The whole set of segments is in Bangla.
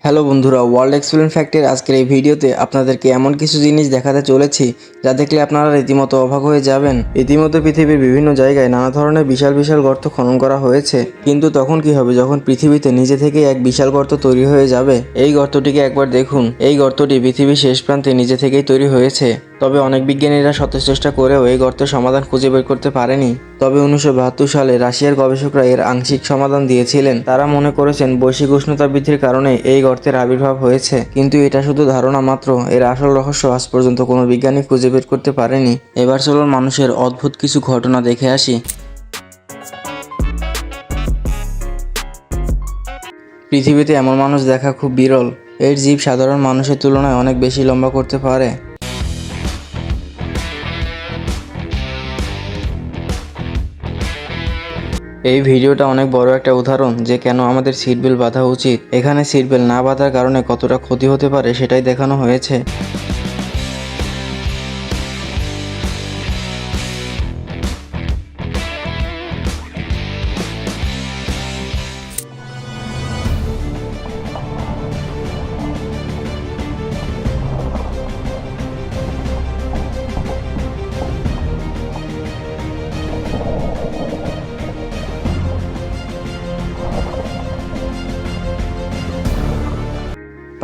হ্যালো বন্ধুরা, ওয়ার্ল্ড এক্সপ্লেন ফ্যাক্টের আজকের এই ভিডিওতে আপনাদেরকে এমন কিছু জিনিস দেখাতে চলেছি যা দেখলে আপনারা রীতিমতো অবাক হয়ে যাবেন। ইতিমধ্যে পৃথিবীর বিভিন্ন জায়গায় নানা ধরনের বিশাল বিশাল গর্ত খনন করা হয়েছে, কিন্তু তখন কি হবে যখন পৃথিবীতে নিজে থেকে এক বিশাল গর্ত তৈরি হয়ে যাবে? এই গর্তটিকে একবার দেখুন। এই গর্তটি পৃথিবীর শেষ প্রান্তে নিজে থেকেই তৈরি হয়েছে। তবে অনেক বিজ্ঞানীরা শত চেষ্টা করেও এই গর্তের সমাধান খুঁজে বের করতে পারেনি। তবে 1972 সালে রাশিয়ার গবেষকরা এর আংশিক সমাধান দিয়েছিলেন। তারা মনে করেছেন বৈশ্বিক উষ্ণতা বৃদ্ধির কারণে এই গর্তের আবির্ভাব হয়েছে, কিন্তু এটা শুধু ধারণা মাত্র। এর আসল রহস্য আজ পর্যন্ত কোনো বিজ্ঞানী খুঁজে বের করতে পারেনি। এবার চলুন মানুষের অদ্ভুত কিছু ঘটনা দেখে আসি। পৃথিবীতে এমন মানুষ দেখা খুব বিরল। এর জীব সাধারণ মানুষের তুলনায় অনেক বেশি লম্বা করতে পারে। এই ভিডিওটা অনেক বড় একটা উদাহরণ যে কেন আমাদের সিট বেল্ট বাঁধা উচিত। এখানে সিট বেল্ট না বাঁধার কারণে কতটা ক্ষতি হতে পারে সেটাই দেখানো হয়েছে।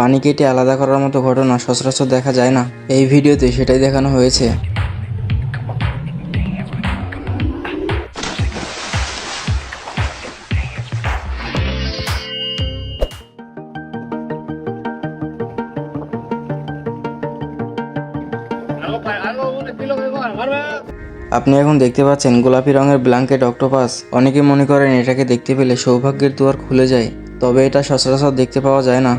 পানি কেটে আলাদা করার মতো ঘটনা সচরাচর দেখা যায় না। এই ভিডিওতে সেটাই দেখানো হয়েছে। আপনি এখন দেখতে পাচ্ছেন গোলাপি রঙের ব্ল্যাঙ্কেট অক্টোপাস। অনেকে মনে করেন এটাকে দেখতে পেলে সৌভাগ্যের দুয়ার খুলে যায়, তবে এটা সচরাচর দেখতে পাওয়া যায় না।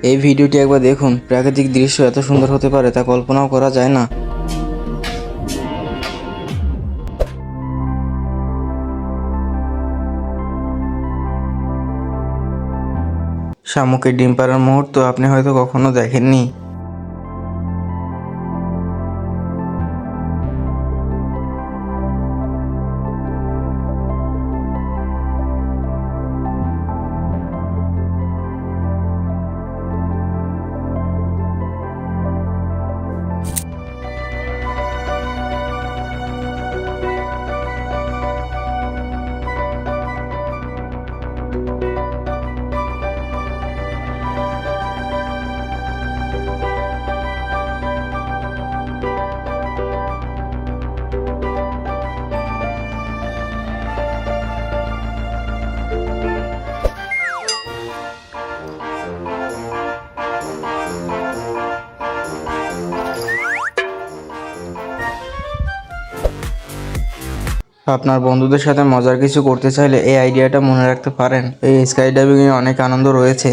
এই ভিডিওটি একবার দেখুন। প্রাকৃতিক দৃশ্য এত সুন্দর হতে পারে তা কল্পনাও করা যায় না। শামুকের ডিম পাড়ার মুহূর্ত আপনি হয়তো কখনো দেখেননি। আপনার বন্ধুদের সাথে মজার কিছু করতে চাইলে এই আইডিয়াটা মনে রাখতে পারেন। এই স্কাই ডাইভিংয়ে অনেক আনন্দ রয়েছে।